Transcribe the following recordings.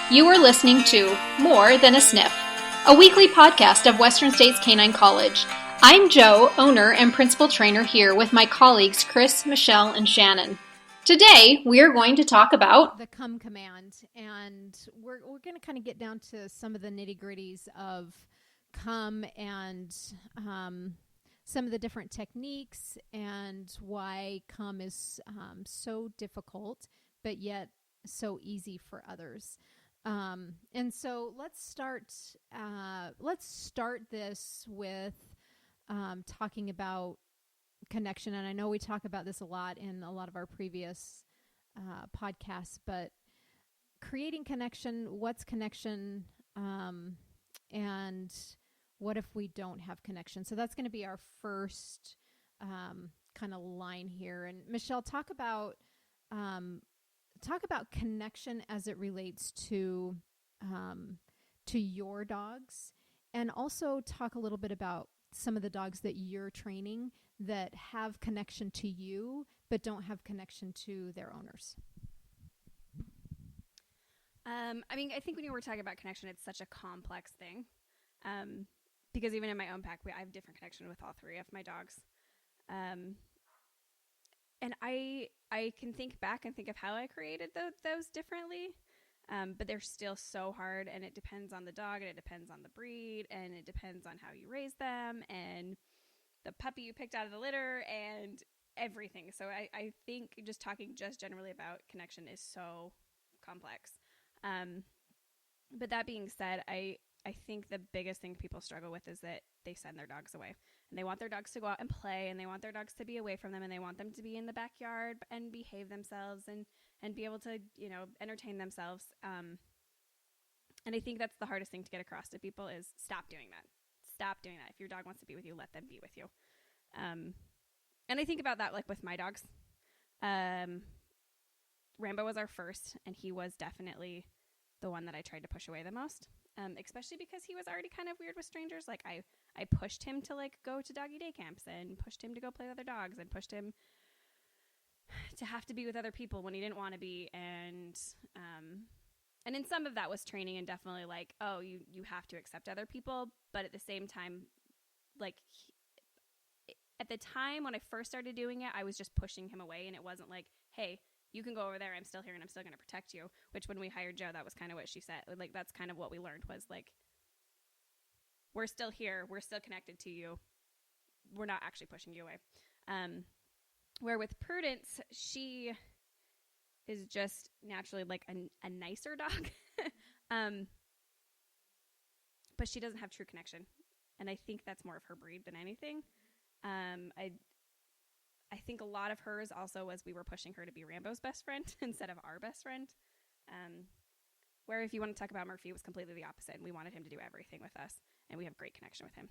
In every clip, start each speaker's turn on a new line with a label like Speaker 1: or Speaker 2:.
Speaker 1: You are listening to More Than a Sniff, a weekly podcast of Western States Canine College. I'm Joe, owner and principal trainer here with my colleagues Chris, Michelle, and Shannon. Today, we are going to talk about
Speaker 2: the come command, and we're going to kind of get down to some of the nitty-gritties of come and some of the different techniques and why come is so difficult, but yet so easy for others. And so let's start this with talking about connection. And I know we talk about this a lot in a lot of our previous podcasts, but creating connection, what's connection, and what if we don't have connection? So that's going to be our first kind of line here. And Michelle, talk about connection as it relates to your dogs, and also talk a little bit about some of the dogs that you're training that have connection to you but don't have connection to their owners.
Speaker 3: I think when you were talking about connection, it's such a complex thing, because even in my own pack, I have different connection with all three of my dogs. And I can think back and think of how I created those differently, but they're still so hard, and it depends on the dog, and it depends on the breed, and it depends on how you raise them, and the puppy you picked out of the litter, and everything. So I think just talking just generally about connection is so complex. But that being said, I think the biggest thing people struggle with is that they send their dogs away, and they want their dogs to go out and play, and they want their dogs to be away from them, and they want them to be in the backyard and behave themselves and be able to, entertain themselves. And I think that's the hardest thing to get across to people is stop doing that. Stop doing that. If your dog wants to be with you, let them be with you. And I think about that like with my dogs. Rambo was our first, and he was definitely the one that I tried to push away the most, especially because he was already kind of weird with strangers. Like I pushed him to go to doggy day camps, and pushed him to go play with other dogs, and pushed him to have to be with other people when he didn't want to be. And in some of that was training, and definitely you have to accept other people. But at the same time, at the time when I first started doing it, I was just pushing him away, and it wasn't like, hey, you can go over there. I'm still here, and I'm still going to protect you. Which when we hired Joe, that was kind of what she said. That's kind of what we learned was we're still here. We're still connected to you. We're not actually pushing you away. Where with Prudence, she is just naturally a nicer dog. But she doesn't have true connection. And I think that's more of her breed than anything. I think a lot of hers also was we were pushing her to be Rambo's best friend instead of our best friend. Where if you want to talk about Murphy, it was completely the opposite, and we wanted him to do everything with us, and we have great connection with him.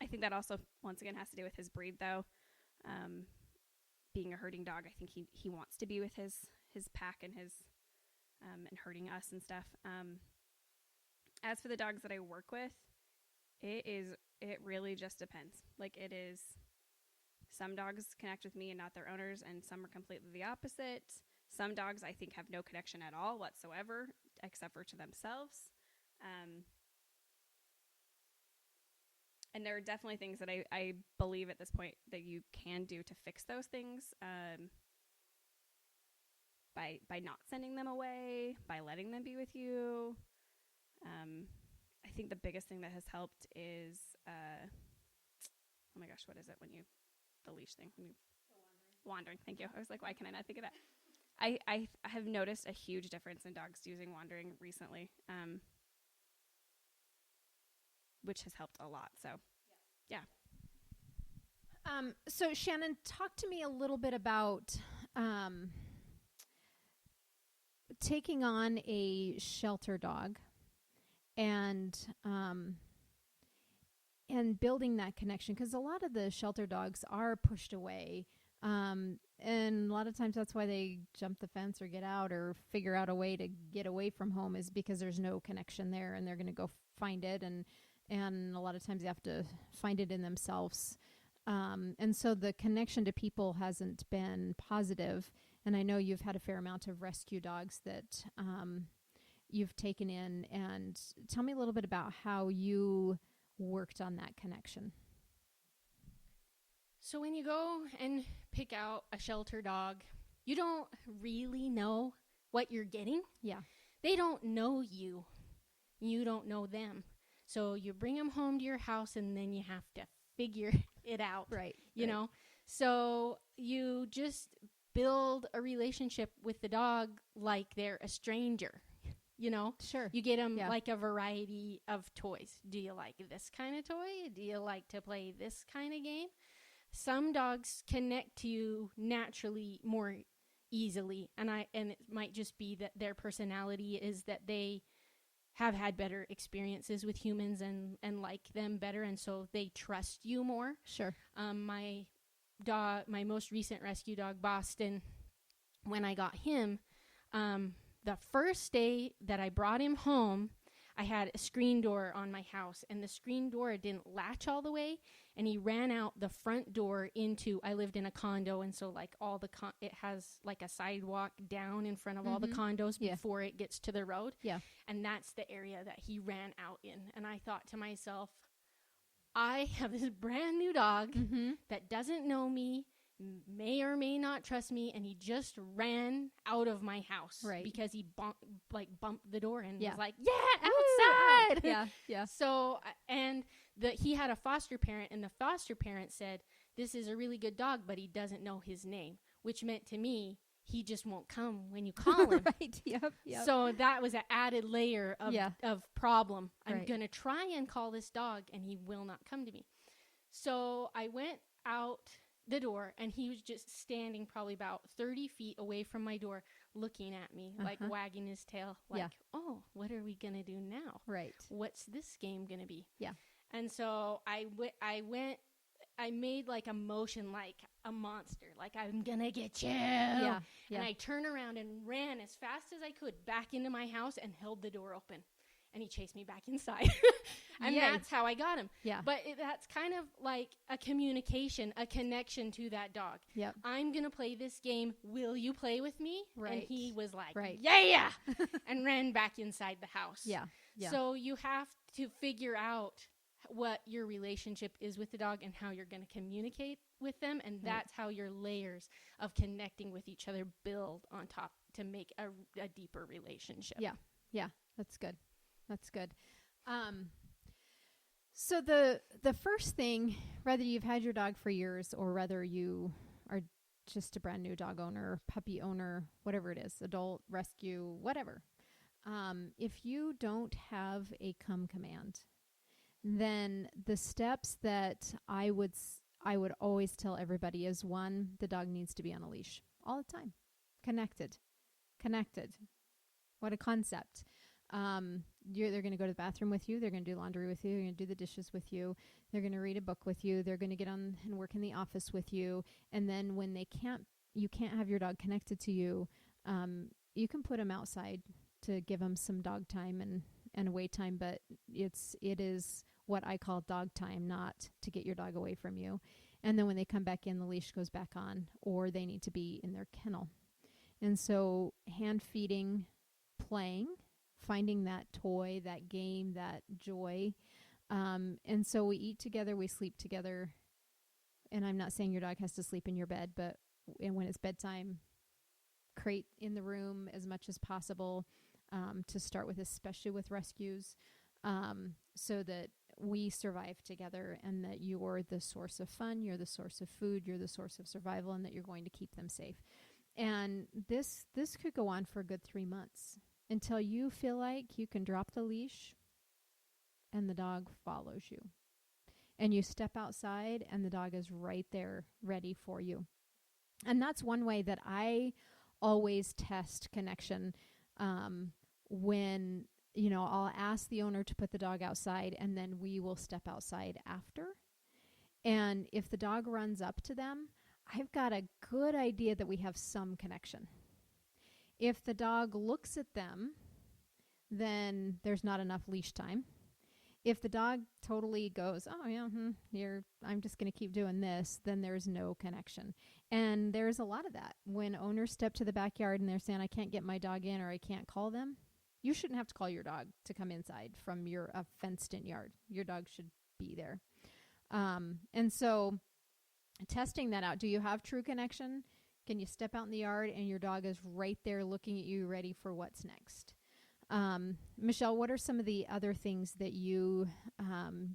Speaker 3: I think that also, once again, has to do with his breed, though. Being a herding dog, I think he wants to be with his pack and his and herding us and stuff. As for the dogs that I work with, it really just depends. It is, some dogs connect with me and not their owners, and some are completely the opposite. Some dogs I think have no connection at all whatsoever, except for to themselves. And there are definitely things that I believe at this point that you can do to fix those things, by not sending them away, by letting them be with you. I think the biggest thing that has helped is, oh my gosh, what is it the leash thing? Wandering. Thank you. I was like, why can I not think of that? I have noticed a huge difference in dogs using wandering recently, which has helped a lot. So, yeah.
Speaker 2: So Shannon, talk to me a little bit about taking on a shelter dog and building that connection, because a lot of the shelter dogs are pushed away, and a lot of times that's why they jump the fence or get out or figure out a way to get away from home, is because there's no connection there, and they're going to go find it, and a lot of times they have to find it in themselves, and so the connection to people hasn't been positive. And I know you've had a fair amount of rescue dogs that you've taken in. And tell me a little bit about how you worked on that connection.
Speaker 4: So when you go and pick out a shelter dog, you don't really know what you're getting.
Speaker 2: Yeah.
Speaker 4: They don't know you. You don't know them. So you bring them home to your house and then you have to figure it out.
Speaker 2: Right.
Speaker 4: You know? So you just build a relationship with the dog like they're a stranger. You know?
Speaker 2: Sure.
Speaker 4: You get them like a variety of toys. Do you like this kind of toy? Do you like to play this kind of game? Some dogs connect to you naturally more easily, and it might just be that their personality is that they have had better experiences with humans and like them better, and so they trust you more.
Speaker 2: Sure.
Speaker 4: My most recent rescue dog, Boston, when I got him, the first day that I brought him home, I had a screen door on my house, and the screen door didn't latch all the way, and he ran out the front door into, I lived in a condo, and so like all the, it has like a sidewalk down in front of all the condos before it gets to the road.
Speaker 2: Yeah.
Speaker 4: And that's the area that he ran out in. And I thought to myself, I have this brand new dog that doesn't know me, may or may not trust me, and he just ran out of my house because he bumped the door and was like, outside.
Speaker 2: Yeah.
Speaker 4: So, and he had a foster parent, and the foster parent said, this is a really good dog, but he doesn't know his name, which meant to me, he just won't come when you call him.
Speaker 2: Right. Yep.
Speaker 4: So that was an added layer of problem. I'm going to try and call this dog, and he will not come to me. So I went out the door, and he was just standing probably about 30 feet away from my door looking at me, like wagging his tail, like, oh, what are we going to do now?
Speaker 2: Right.
Speaker 4: What's this game going to be?
Speaker 2: Yeah.
Speaker 4: And so I made like a motion like a monster, like I'm going to get you.
Speaker 2: Yeah.
Speaker 4: And I turned around and ran as fast as I could back into my house and held the door open. And he chased me back inside. And that's how I got him. Yeah. But that's kind of like a communication, a connection to that dog.
Speaker 2: Yep.
Speaker 4: I'm going to play this game. Will you play with me?
Speaker 2: Right.
Speaker 4: And he was like, yeah, and ran back inside the house.
Speaker 2: Yeah.
Speaker 4: So you have to figure out what your relationship is with the dog and how you're going to communicate with them. And that's how your layers of connecting with each other build on top to make a deeper relationship.
Speaker 2: Yeah. Yeah. That's good. That's good. So the first thing, whether you've had your dog for years or whether you are just a brand new dog owner, puppy owner, whatever it is, adult, rescue, whatever, if you don't have a come command, then the steps that I would always tell everybody is, one, the dog needs to be on a leash all the time. Connected. What a concept. They're going to go to the bathroom with you. They're going to do laundry with you. They're going to do the dishes with you. They're going to read a book with you. They're going to get on and work in the office with you. And then when you can't have your dog connected to you, you can put them outside to give them some dog time and away time. But it is what I call dog time, not to get your dog away from you. And then when they come back in, the leash goes back on, or they need to be in their kennel. And so hand feeding, playing, finding that toy, that game, that joy. And so we eat together, we sleep together. And I'm not saying your dog has to sleep in your bed, but when it's bedtime, crate in the room as much as possible, to start with, especially with rescues, so that we survive together and that you're the source of fun, you're the source of food, you're the source of survival, and that you're going to keep them safe. And this could go on for a good 3 months until you feel like you can drop the leash and the dog follows you. And you step outside and the dog is right there ready for you. And that's one way that I always test connection, when, I'll ask the owner to put the dog outside and then we will step outside after. And if the dog runs up to them, I've got a good idea that we have some connection. If the dog looks at them, then there's not enough leash time. If the dog totally goes, oh yeah, I'm just going to keep doing this, then there's no connection. And there's a lot of that. When owners step to the backyard and they're saying, I can't get my dog in or I can't call them, you shouldn't have to call your dog to come inside from your fenced-in yard. Your dog should be there. And so testing that out, do you have true connection? Can you step out in the yard and your dog is right there looking at you, ready for what's next? Michelle, what are some of the other things that you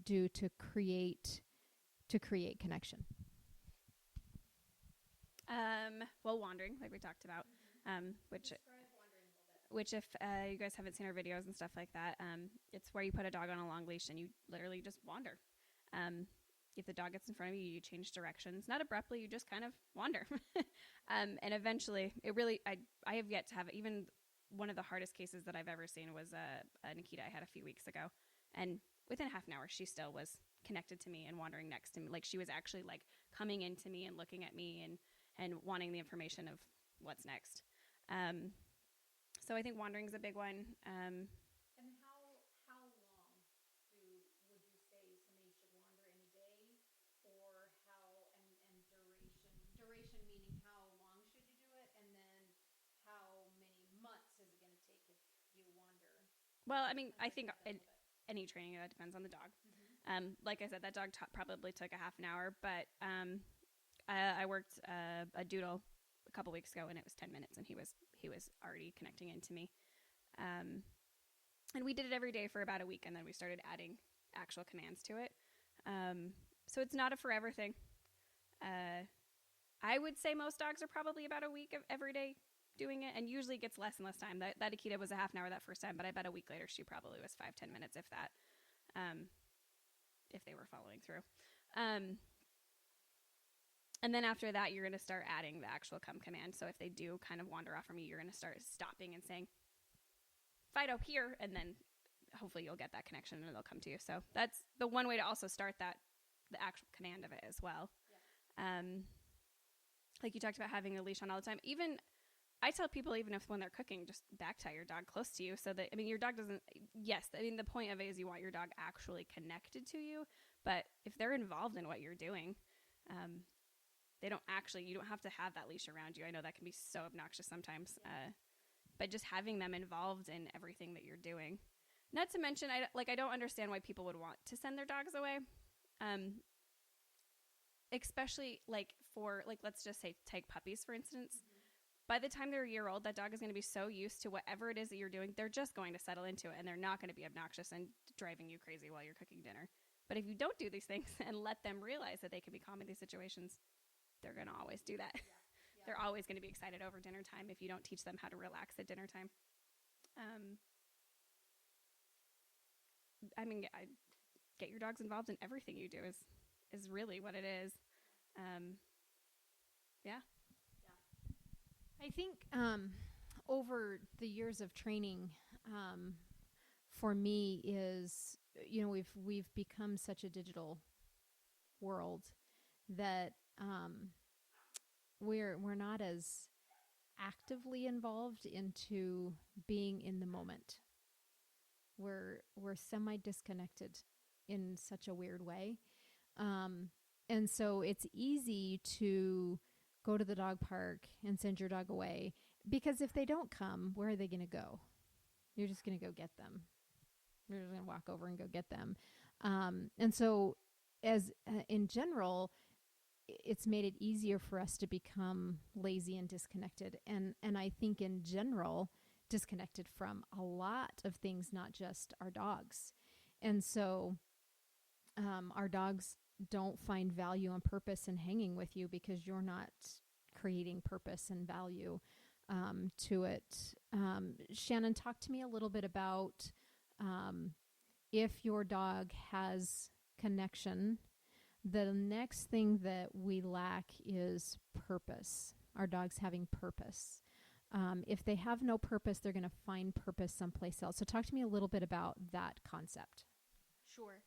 Speaker 2: do to create connection?
Speaker 3: Well, wandering, like we talked about, which if you guys haven't seen our videos and stuff like that, it's where you put a dog on a long leash and you literally just wander. If the dog gets in front of you, you change directions, not abruptly, you just kind of wander. And eventually, I have yet to have, even one of the hardest cases that I've ever seen was a Nikita I had a few weeks ago. And within half an hour, she still was connected to me and wandering next to me. Like, she was actually like coming into me and looking at me and wanting the information of what's next. So I think wandering is a big one.
Speaker 2: And how long would you say somebody should wander in a day, or how and duration meaning how long should you do it, and then how many months is it going to take if you wander?
Speaker 3: Well, I mean, I think any training, that depends on the dog. Like I said, that dog probably took a half an hour, but I worked a doodle a couple weeks ago, and it was 10 minutes, and he was already connecting into me. And we did it every day for about a week, and then we started adding actual commands to it. So it's not a forever thing. I would say most dogs are probably about a week of every day doing it, and usually gets less and less time. That Akita was a half an hour that first time, but I bet a week later she probably was 5-10 minutes, if that, if they were following through. And then after that, you're going to start adding the actual come command. So if they do kind of wander off from you, you're going to start stopping and saying, Fido, here, and then hopefully you'll get that connection and they'll come to you. So that's the one way to also start the actual command of it as well. Yeah. Like you talked about having a leash on all the time. Even I tell people, even if when they're cooking, just back tie your dog close to you so that, I mean, your dog doesn't, yes, I mean, the point of it is you want your dog actually connected to you, but if they're involved in what you're doing, you don't have to have that leash around you. I know that can be so obnoxious sometimes, but just having them involved in everything that you're doing. Not to mention, I don't understand why people would want to send their dogs away. Especially let's just say take puppies, for instance. By the time they're a year old, that dog is going to be so used to whatever it is that you're doing, they're just going to settle into it, and they're not going to be obnoxious and driving you crazy while you're cooking dinner. But if you don't do these things and let them realize that they can be calm in these situations, they're going to always do that. Yeah. They're always going to be excited over dinner time if you don't teach them how to relax at dinner time. I mean, get your dogs involved in everything you do is really what it is. Yeah.
Speaker 2: I think over the years of training, for me is, we've become such a digital world that we're not as actively involved into being in the moment. We're semi-disconnected in such a weird way. And so it's easy to go to the dog park and send your dog away, because if they don't come, where are they going to go? You're just going to go get them. You're just going to walk over and go get them. And so as in general, it's made it easier for us to become lazy and disconnected. And I think in general, disconnected from a lot of things, not just our dogs. And so our dogs don't find value and purpose in hanging with you because you're not creating purpose and value to it. Shannon, talk to me a little bit about if your dog has connection, the next thing that we lack is purpose. Our dogs having purpose. If they have no purpose, they're going to find purpose someplace else. So talk to me a little bit about that concept.
Speaker 4: Sure.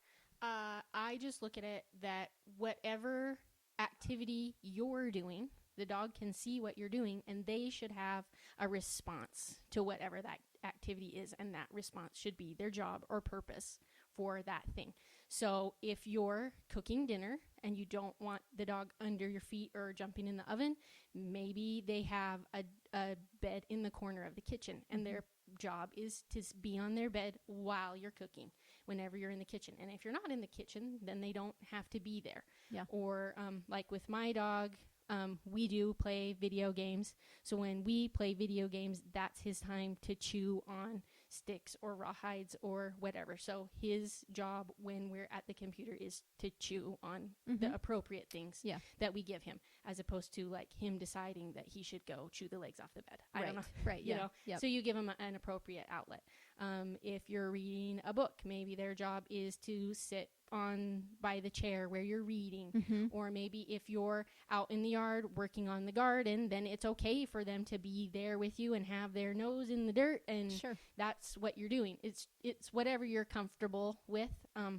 Speaker 4: I just look at it that whatever activity you're doing, the dog can see what you're doing, and they should have a response to whatever that activity is, and that response should be their job or purpose for that thing. So if you're cooking dinner and you don't want the dog under your feet or jumping in the oven, maybe they have a bed in the corner of the kitchen, and their job is to be on their bed while you're cooking whenever you're in the kitchen. And if you're not in the kitchen, then they don't have to be there.
Speaker 2: Yeah.
Speaker 4: Or like with my dog, we do play video games. So when we play video games, that's his time to chew on sticks or rawhides or whatever. So his job when we're at the computer is to chew on the appropriate things that we give him, as opposed to like him deciding that he should go chew the legs off the bed. I don't know.
Speaker 2: Right.
Speaker 4: You know? Yep. So you give him an appropriate outlet. If you're reading a book, maybe their job is to sit on by the chair where you're reading. Or maybe if you're out in the yard working on the garden, then it's okay for them to be there with you and have their nose in the dirt, and that's what you're doing. It's whatever you're comfortable with.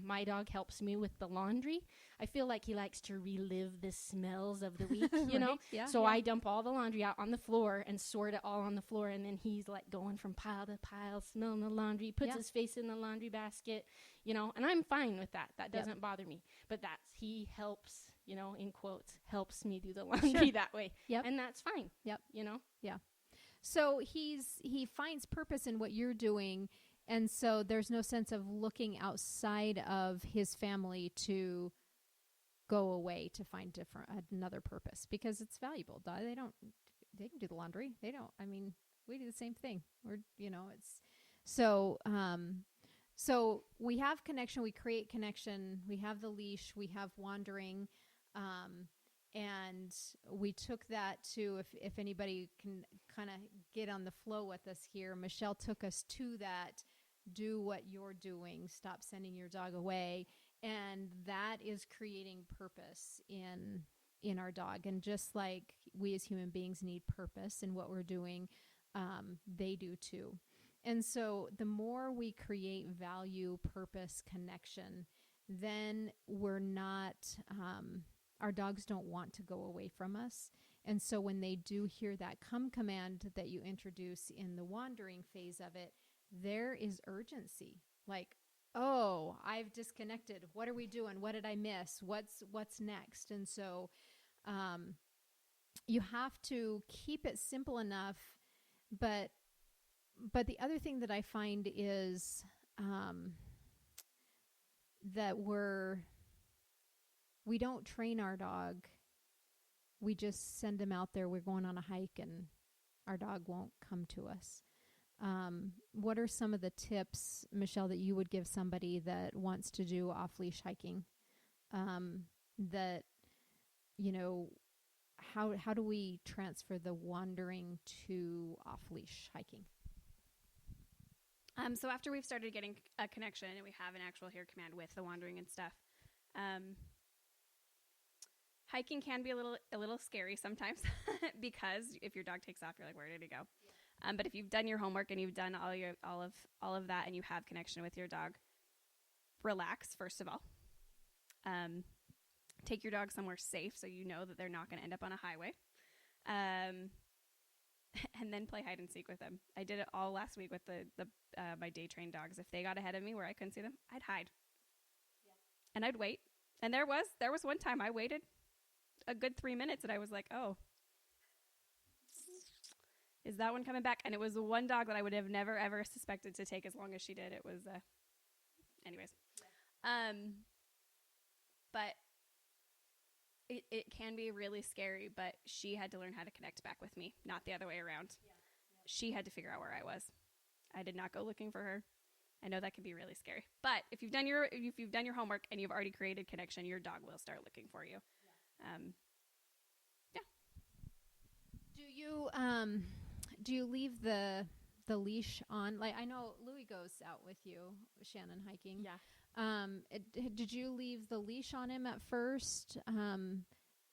Speaker 4: My dog helps me with the laundry. I feel like he likes to relive the smells of the week, you know? So I dump all the laundry out on the floor and sort it all on the floor, and then he's like going from pile to pile, smelling the laundry, puts his face in the laundry basket, you know, and I'm fine with that. That doesn't bother me. But he helps, you know, in quotes, helps me do the laundry that way. And that's fine. You know?
Speaker 2: So he finds purpose in what you're doing, and so there's no sense of looking outside of his family to go away to find another purpose, because it's valuable. They can do the laundry. They don't. I mean, we do the same thing. We're, you know, it's so. So we have connection. We create connection. We have the leash. We have wandering. And we took that to, if anybody can kind of get on the flow with us here, Michelle took us to that. Do what you're doing. Stop sending your dog away. And that is creating purpose in our dog. And just like we as human beings need purpose in what we're doing, they do too. And so the more we create value, purpose, connection, then we're not, our dogs don't want to go away from us. And so when they do hear that come command that you introduce in the wandering phase of it, there is urgency. Like, oh, I've disconnected. What are we doing? What did I miss? What's next? And so you have to keep it simple enough. But the other thing that I find is that we don't train our dog. We just send him out there. We're going on a hike and our dog won't come to us. What are some of the tips, Michelle, that you would give somebody that wants to do off-leash hiking? That, you know, how do we transfer the wandering to off-leash hiking?
Speaker 3: So after we've started getting a connection and we have an actual hear command with the wandering and stuff, hiking can be a little scary sometimes because if your dog takes off, you're like, where did he go? But if you've done your homework and you've done all of that and you have connection with your dog, relax first of all. Take your dog somewhere safe so you know that they're not going to end up on a highway. And then play hide and seek with them. I did it all last week with my day trained dogs. If they got ahead of me where I couldn't see them, I'd hide. And I'd wait. And there was one time I waited a good 3 minutes and I was like, oh, is that one coming back? And it was the one dog that I would have never, ever suspected to take as long as she did. It was, anyways. But it can be really scary, but she had to learn how to connect back with me, not the other way around. She had to figure out where I was. I did not go looking for her. I know that can be really scary. But if you've done your homework and you've already created connection, your dog will start looking for you.
Speaker 2: Do you leave the leash on? Like, I know Louis goes out with you, Shannon, hiking. Did you leave the leash on him at first, and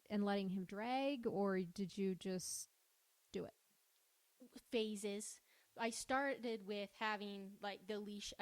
Speaker 2: letting him drag, or did you just do it?
Speaker 4: Phases. I started with having like the leash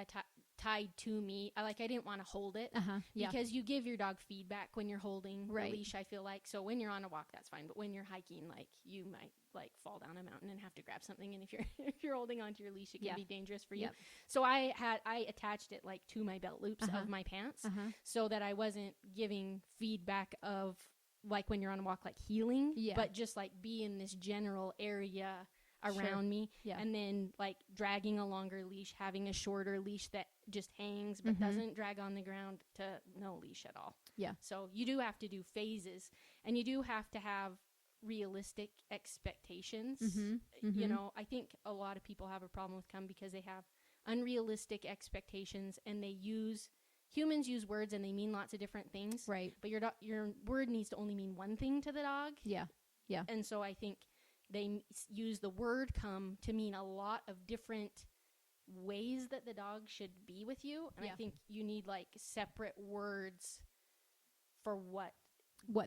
Speaker 4: tied to me. I didn't want to hold it
Speaker 2: Yeah.
Speaker 4: because you give your dog feedback when you're holding
Speaker 2: Right.
Speaker 4: the leash, I feel like. So when you're on a walk, that's fine. But when you're hiking, like, you might like fall down a mountain and have to grab something. And if you're if you're holding onto your leash, it can
Speaker 2: Yeah.
Speaker 4: be dangerous for you.
Speaker 2: Yep.
Speaker 4: So I attached it like to my belt loops of my pants so that I wasn't giving feedback of like when you're on a walk, like healing, but just like be in this general area around me.
Speaker 2: Yeah.
Speaker 4: And then like dragging a longer leash, having a shorter leash that just hangs but doesn't drag on the ground, to no leash at all.
Speaker 2: Yeah.
Speaker 4: So you do have to do phases, and you do have to have realistic expectations. You know, I think a lot of people have a problem with come because they have unrealistic expectations, and humans use words and they mean lots of different things.
Speaker 2: Right.
Speaker 4: But your word needs to only mean one thing to the dog.
Speaker 2: Yeah. Yeah.
Speaker 4: And so I think they use the word come to mean a lot of different ways that the dog should be with you. And I think you need like separate words for what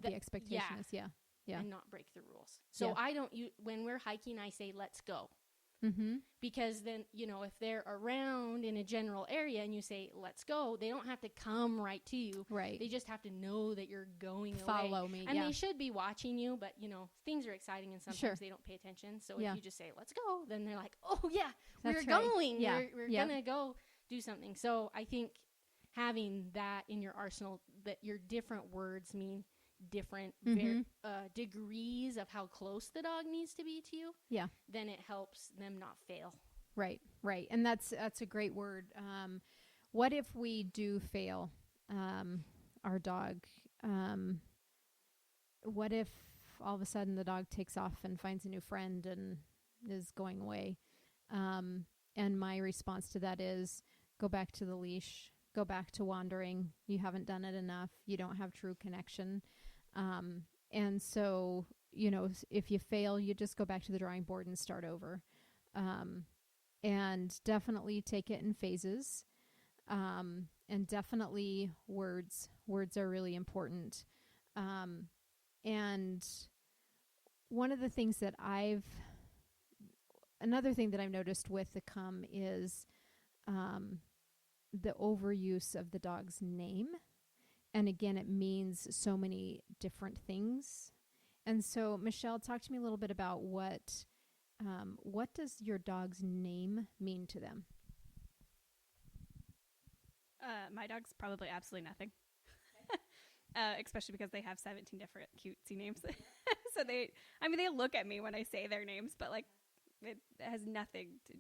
Speaker 2: the expectation is. Yeah. Yeah.
Speaker 4: And not break the rules. So I don't when we're hiking, I say, let's go. Because then, you know, if they're around in a general area and you say, let's go, they don't have to come right to you.
Speaker 2: Right.
Speaker 4: They just have to know that you're going
Speaker 2: Follow
Speaker 4: away.
Speaker 2: me.
Speaker 4: And they should be watching you, but, you know, things are exciting and sometimes they don't pay attention. So if you just say, let's go, then they're like, oh, yeah,
Speaker 2: That's
Speaker 4: we're
Speaker 2: right.
Speaker 4: going.
Speaker 2: Yeah.
Speaker 4: We're going to go do something. So I think having that in your arsenal, that your different words mean different degrees of how close the dog needs to be to you, then it helps them not fail.
Speaker 2: Right. And that's a great word. What if we do fail our dog? What if all of a sudden the dog takes off and finds a new friend and is going away? And my response to that is, go back to the leash, go back to wandering. You haven't done it enough. You don't have true connection. And so, you know, if you fail, you just go back to the drawing board and start over. And definitely take it in phases. And definitely words are really important. And one of the things that another thing that I've noticed with the come is, the overuse of the dog's name. And again, it means so many different things. And so, Michelle, talk to me a little bit about what does your dog's name mean to them?
Speaker 3: My dog's probably absolutely nothing. Especially because they have 17 different cutesy names. So they look at me when I say their names, but like it has nothing to.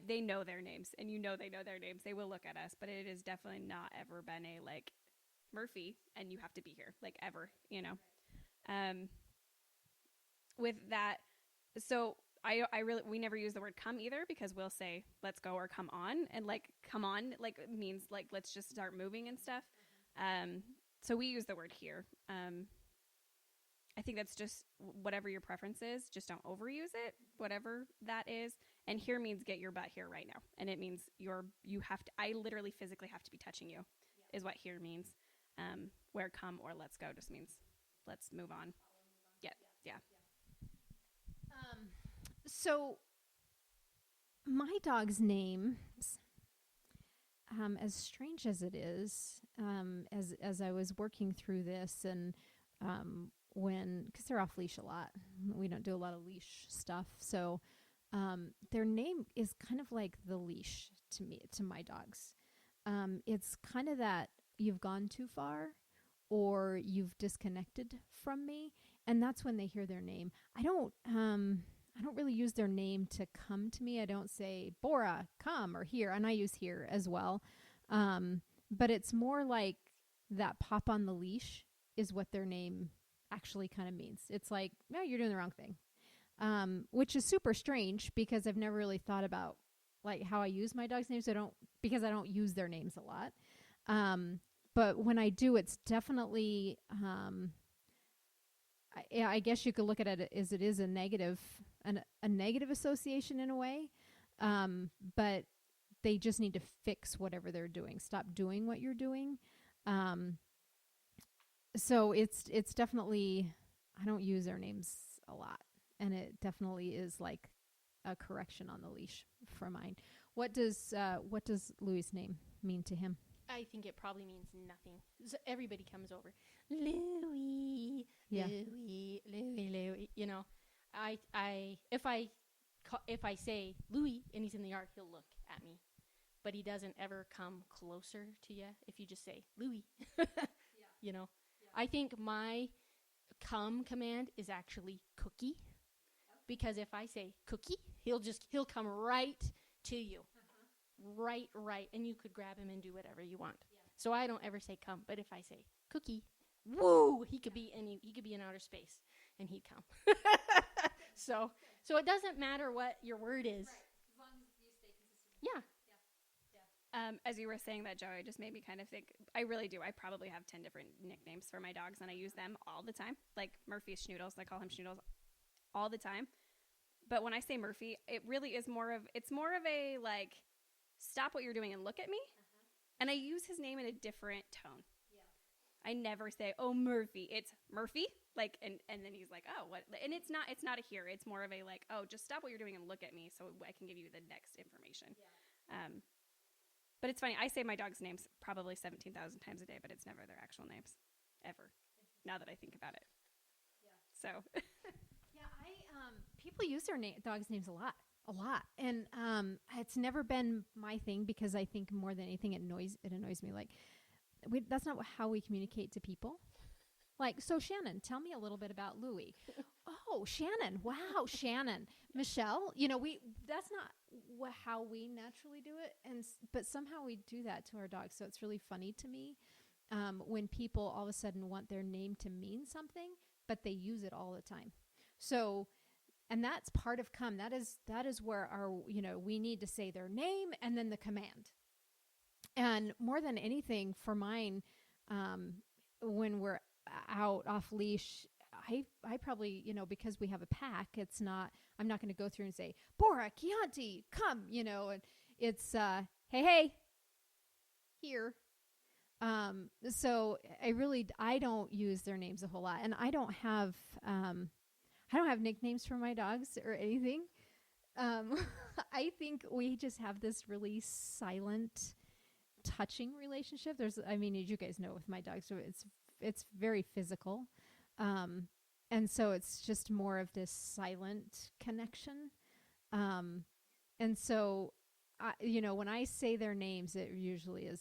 Speaker 3: They know their names, and you know they know their names. They will look at us, but it has definitely not ever been a like Murphy, and you have to be here, like ever, you know. With that, so we never use the word come either, because we'll say let's go or come on, and like come on like means like let's just start moving and stuff. So we use the word here. I think that's just whatever your preference is. Just don't overuse it, whatever that is. And here means get your butt here right now. And it means I literally physically have to be touching you is what here means. Where come or let's go just means let's move on. Yeah.
Speaker 2: So my dog's name, as strange as it is, as I was working through this and, because they're off leash a lot, we don't do a lot of leash stuff. So, their name is kind of like the leash to my dogs. It's kind of that you've gone too far or you've disconnected from me. And that's when they hear their name. I don't really use their name to come to me. I don't say Bora, come, or here. And I use here as well. But it's more like that pop on the leash is what their name actually kind of means. It's like, no, you're doing the wrong thing. Which is super strange because I've never really thought about like how I use my dog's names. Because I don't use their names a lot. But when I do, it's definitely, I guess you could look at it as it is a negative association in a way. But they just need to fix whatever they're doing. Stop doing what you're doing. So it's definitely, I don't use their names a lot, and it definitely is like a correction on the leash for mine. What does Louis' name mean to him?
Speaker 4: I think it probably means nothing. So everybody comes over, Louis,
Speaker 2: Yeah.
Speaker 4: Louis, Louis, Louis. You know, if I say Louis and he's in the yard, he'll look at me, but he doesn't ever come closer to you if you just say Louis. You know, I think my come command is actually cookie, because if I say cookie, he'll come right to you. Right, and you could grab him and do whatever you want. So I don't ever say come, but if I say cookie, woo, he could be in outer space and he'd come. So it doesn't matter what your word is.
Speaker 2: As long as you stay consistent.
Speaker 4: Yeah.
Speaker 3: As you were saying that, Joe, it just made me kind of think, I really do. I probably have 10 different nicknames for my dogs, and I use them all the time. Like Murphy's Schnoodles, I call him Schnoodles all the time. But when I say Murphy, it really is more of a, like, stop what you're doing and look at me. And I use his name in a different tone. I never say, oh, Murphy. It's Murphy. Like, and then he's like, oh, what? And it's not a here. It's more of a, like, oh, just stop what you're doing and look at me so I can give you the next information. But it's funny. I say my dog's names probably 17,000 times a day, but it's never their actual names, ever, now that I think about it. So.
Speaker 2: Yeah, people use their dogs' names a lot. And it's never been my thing, because I think more than anything it annoys me. Like, that's not how we communicate to people. Like, so Shannon, tell me a little bit about Louis. Oh, Shannon. Wow, Shannon. Michelle, that's not how we naturally do it. But somehow we do that to our dogs. So it's really funny to me when people all of a sudden want their name to mean something, but they use it all the time. So, and that's part of come. That is where our, we need to say their name and then the command. And more than anything for mine, when we're out off leash, I probably, because we have a pack, I'm not going to go through and say, Bora, Chianti, come, and it's, hey, here. So I don't use their names a whole lot, and I don't have nicknames for my dogs or anything. I think we just have this really silent, touching relationship. As you guys know with my dogs, so it's very physical. And so it's just more of this silent connection. And so, when I say their names, it usually is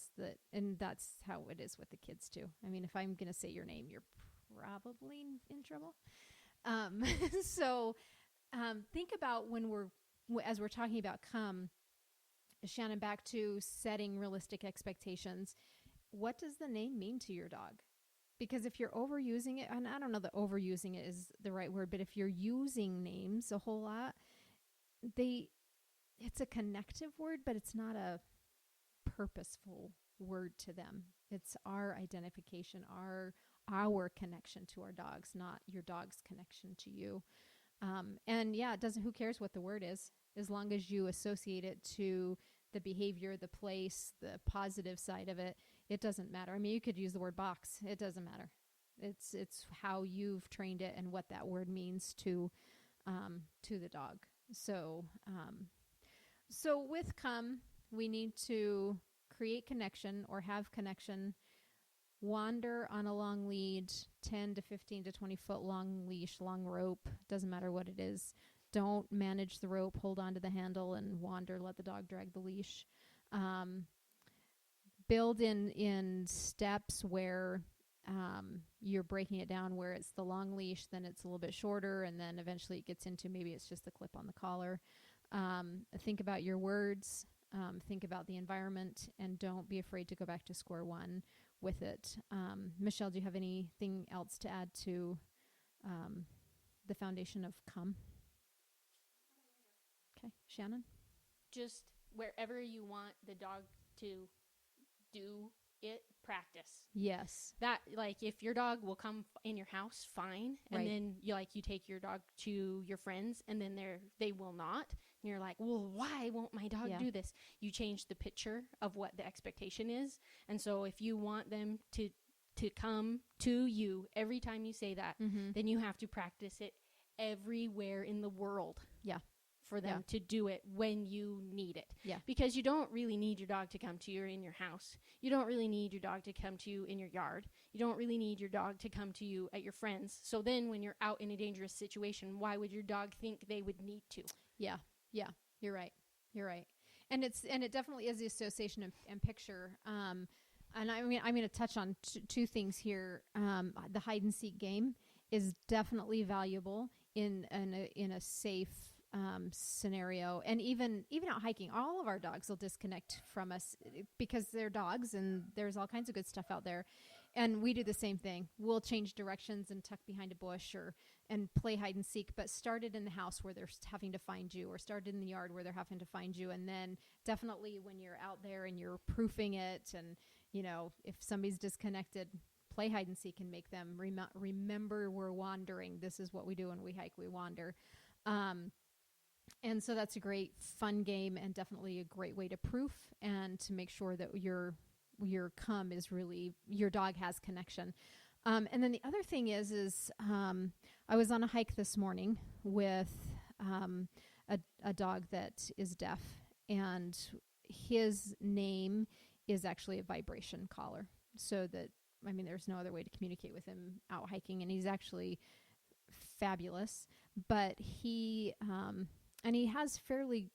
Speaker 2: and that's how it is with the kids too. If I'm going to say your name, you're probably in trouble. So think about as we're talking about come, Shannon, back to setting realistic expectations. What does the name mean to your dog? Because if you're overusing it, and I don't know that overusing it is the right word, but if you're using names a whole lot, it's a connective word, but it's not a purposeful word to them. It's our identification, our connection to our dogs, not your dog's connection to you. And yeah, who cares what the word is, as long as you associate it to the behavior, the place, the positive side of it. It doesn't matter. You could use the word box. It doesn't matter. It's how you've trained it and what that word means to the dog. So with come, we need to create connection or have connection, wander on a long lead, 10 to 15 to 20 foot long leash, long rope, doesn't matter what it is. Don't manage the rope, hold on to the handle and wander, let the dog drag the leash. Build in steps where you're breaking it down, where it's the long leash, then it's a little bit shorter, and then eventually it gets into maybe it's just the clip on the collar. Think about your words, think about the environment, and don't be afraid to go back to square one with it. Michelle, do you have anything else to add to the foundation of come? Okay, Shannon?
Speaker 4: Just wherever you want the dog to do it, practice.
Speaker 2: Yes.
Speaker 4: That, like, if your dog will come in your house, fine. And then you take your dog to your friends and then they will not. And you're like, well, why won't my dog do this? You change the picture of what the expectation is. And so if you want them to come to you every time you say that, then you have to practice it everywhere in the world.
Speaker 2: Yeah.
Speaker 4: for them to do it when you need it.
Speaker 2: Yeah.
Speaker 4: Because you don't really need your dog to come to you in your house. You don't really need your dog to come to you in your yard. You don't really need your dog to come to you at your friends. So then when you're out in a dangerous situation, why would your dog think they would need to?
Speaker 2: Yeah. Yeah. You're right. And it definitely is the association and picture. And I mean, I'm going to touch on two things here. The hide and seek game is definitely valuable in a safe scenario, and even out hiking. All of our dogs will disconnect from us because they're dogs, and there's all kinds of good stuff out there. And we do the same thing. We'll change directions and tuck behind a bush and play hide and seek, but start it in the house where they're having to find you, or start it in the yard where they're having to find you. And then definitely when you're out there and you're proofing it, and if somebody's disconnected, play hide and seek and make them remember we're wandering. This is what we do when we hike, we wander. And so that's a great fun game, and definitely a great way to proof and to make sure that your come is really, your dog has connection. And then the other thing is I was on a hike this morning with a dog that is deaf, and his name is actually a vibration collar. So that, I mean, there's no other way to communicate with him out hiking, and he's actually fabulous. But he has fairly,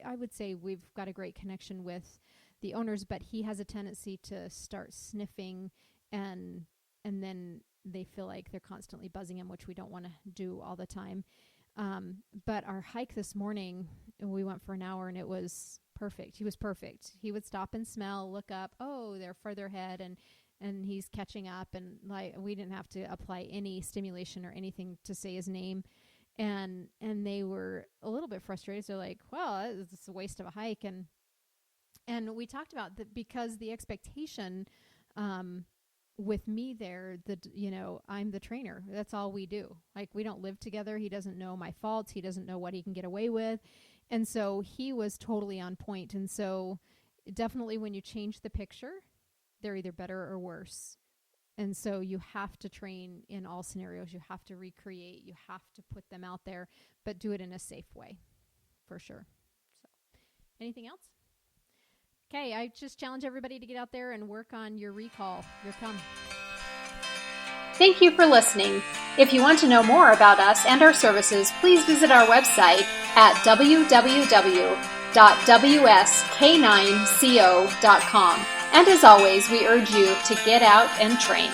Speaker 2: I would say we've got a great connection with the owners, but he has a tendency to start sniffing, and then they feel like they're constantly buzzing him, which we don't want to do all the time. But our hike this morning, we went for an hour, and it was perfect. He was perfect. He would stop and smell, look up. Oh, they're further ahead, and he's catching up, and like we didn't have to apply any stimulation or anything to say his name. And they were a little bit frustrated. So like, well, it's a waste of a hike. And we talked about that because the expectation with me there, I'm the trainer. That's all we do. Like, we don't live together. He doesn't know my faults. He doesn't know what he can get away with. And so he was totally on point. And so definitely when you change the picture, they're either better or worse. And so you have to train in all scenarios. You have to recreate. You have to put them out there, but do it in a safe way, for sure. So, anything else? Okay, I just challenge everybody to get out there and work on your recall, your come.
Speaker 1: Thank you for listening. If you want to know more about us and our services, please visit our website at www.wsk9co.com. And as always, we urge you to get out and train.